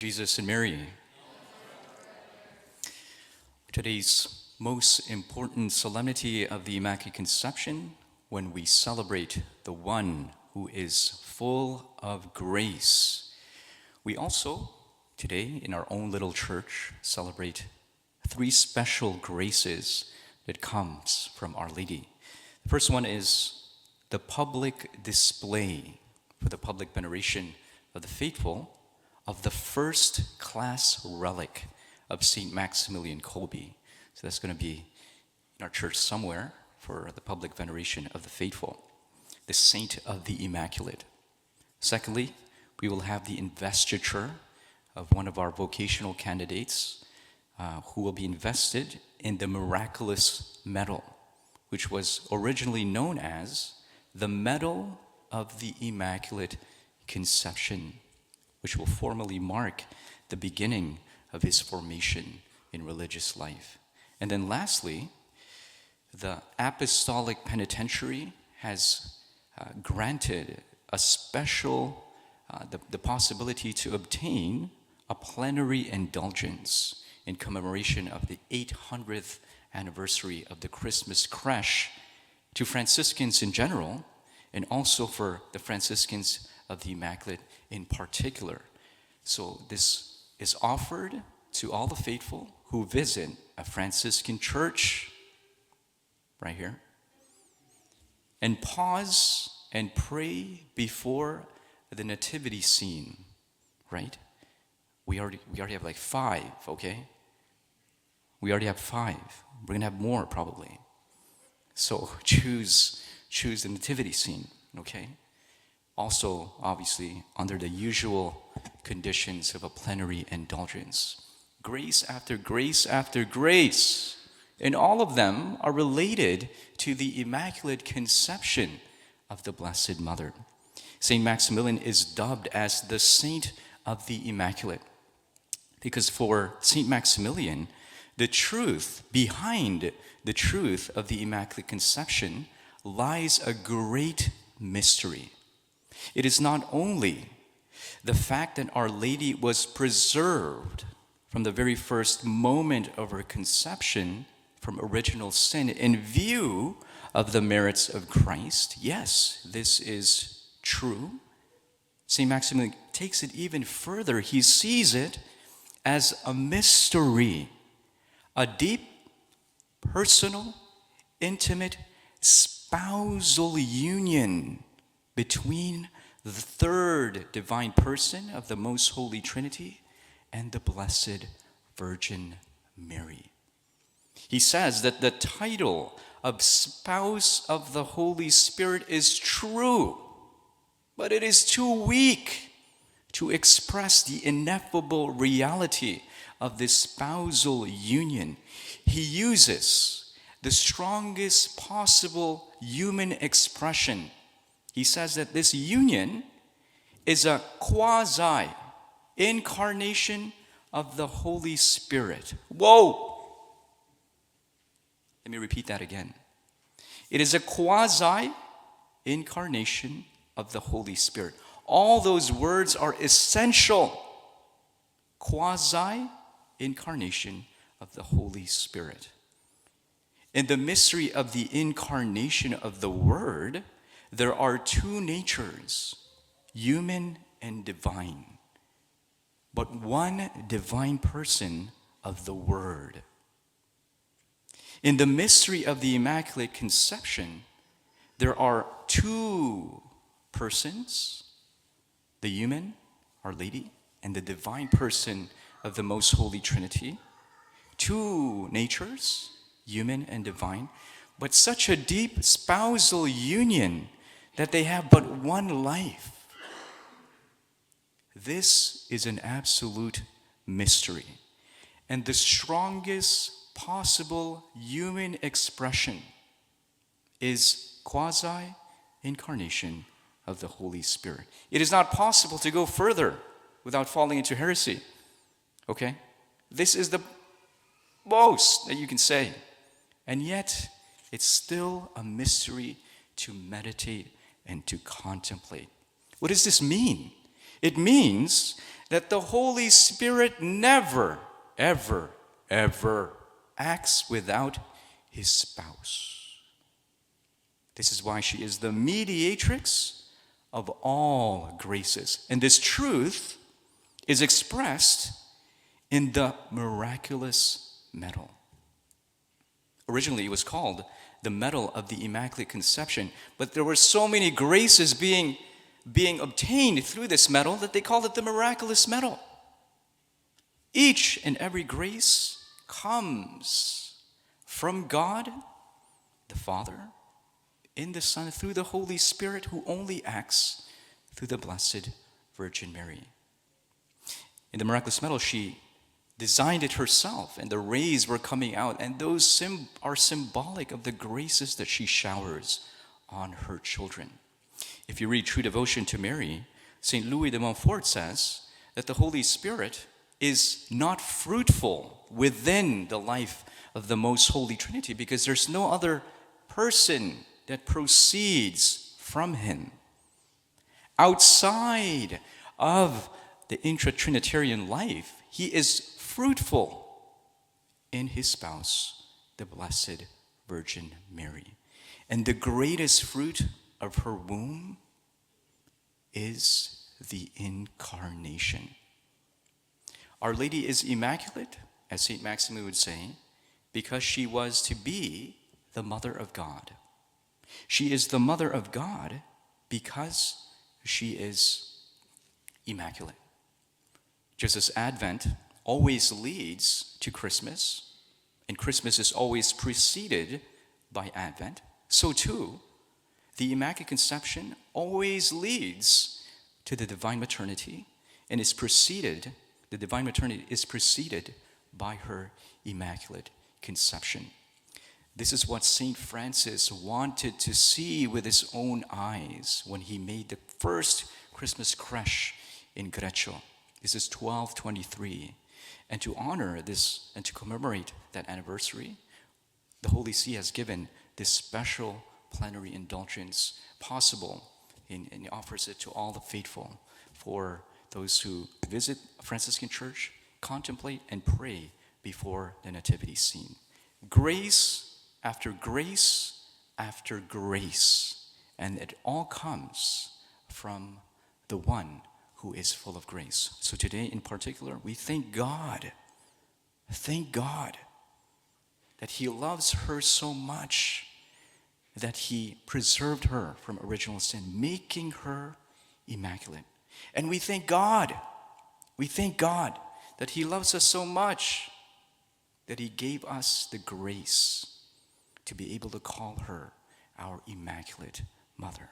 Jesus and Mary. Today's most important solemnity of the Immaculate Conception, when we celebrate the one who is full of grace. We also, today, in our own little church, celebrate three special graces that comes from Our Lady. The first one is the public display for the public veneration of the faithful of the first-class relic of St. Maximilian Kolbe. So that's going to be in our church somewhere for the public veneration of the faithful, the Saint of the Immaculate. Secondly, we will have the investiture of one of our vocational candidates who will be invested in the miraculous medal, which was originally known as the Medal of the Immaculate Conception, which will formally mark the beginning of his formation in religious life. And then lastly, the Apostolic Penitentiary has granted a special, the possibility to obtain a plenary indulgence in commemoration of the 800th anniversary of the Christmas creche to Franciscans in general, and also for the Franciscans of the Immaculate in particular. So this is offered to all the faithful who visit a Franciscan church, right here, and pause and pray before the nativity scene, right? We already have like 5, okay? We already have 5. We're gonna have more probably. So choose the nativity scene, okay? Also, obviously, under the usual conditions of a plenary indulgence. Grace after grace after grace. And all of them are related to the Immaculate Conception of the Blessed Mother. St. Maximilian is dubbed as the Saint of the Immaculate, because for St. Maximilian, the truth behind the truth of the Immaculate Conception lies a great mystery. It is not only the fact that Our Lady was preserved from the very first moment of her conception from original sin in view of the merits of Christ. Yes, this is true. St. Maximilian takes it even further. He sees it as a mystery, a deep, personal, intimate, spousal union between the third divine person of the Most Holy Trinity and the Blessed Virgin Mary. He says that the title of spouse of the Holy Spirit is true, but it is too weak to express the ineffable reality of this spousal union. He uses the strongest possible human expression. He says that this union is a quasi-incarnation of the Holy Spirit. Whoa! Let me repeat that again. It is a quasi-incarnation of the Holy Spirit. All those words are essential. Quasi-incarnation of the Holy Spirit. In the mystery of the incarnation of the Word, there are 2 natures, human and divine, but one divine person of the Word. In the mystery of the Immaculate Conception, there are 2 persons, the human, Our Lady, and the divine person of the Most Holy Trinity. 2 natures, human and divine, but such a deep spousal union that they have but one life. This is an absolute mystery. And the strongest possible human expression is quasi-incarnation of the Holy Spirit. It is not possible to go further without falling into heresy. Okay? This is the most that you can say. And yet, it's still a mystery to meditate and to contemplate. What does this mean? It means that the Holy Spirit never, ever, ever acts without his spouse. This is why she is the mediatrix of all graces. And this truth is expressed in the miraculous medal. Originally, it was called the medal of the Immaculate Conception, but there were so many graces being obtained through this medal that they called it the miraculous medal. Each and every grace comes from God, the Father, in the Son, through the Holy Spirit, who only acts through the Blessed Virgin Mary. In the miraculous medal, she designed it herself, and the rays were coming out, and those are symbolic of the graces that she showers on her children. If you read True Devotion to Mary, St. Louis de Montfort says that the Holy Spirit is not fruitful within the life of the Most Holy Trinity because there's no other person that proceeds from him. Outside of the intra-Trinitarian life, he is fruitful in his spouse, the Blessed Virgin Mary. And the greatest fruit of her womb is the incarnation. Our Lady is immaculate, as St. Maximin would say, because she was to be the Mother of God. She is the Mother of God because she is immaculate. Just as Advent always leads to Christmas, and Christmas is always preceded by Advent, so too, the Immaculate Conception always leads to the Divine Maternity, and the Divine Maternity is preceded by her Immaculate Conception. This is what St. Francis wanted to see with his own eyes when he made the first Christmas creche in Griswold. This is 1223. And to honor this and to commemorate that anniversary, the Holy See has given this special plenary indulgence possible and offers it to all the faithful for those who visit a Franciscan church, contemplate and pray before the nativity scene. Grace after grace after grace, and it all comes from the one who is full of grace. So today in particular, we thank God that he loves her so much that he preserved her from original sin, making her immaculate. And we thank God that he loves us so much that he gave us the grace to be able to call her our Immaculate Mother.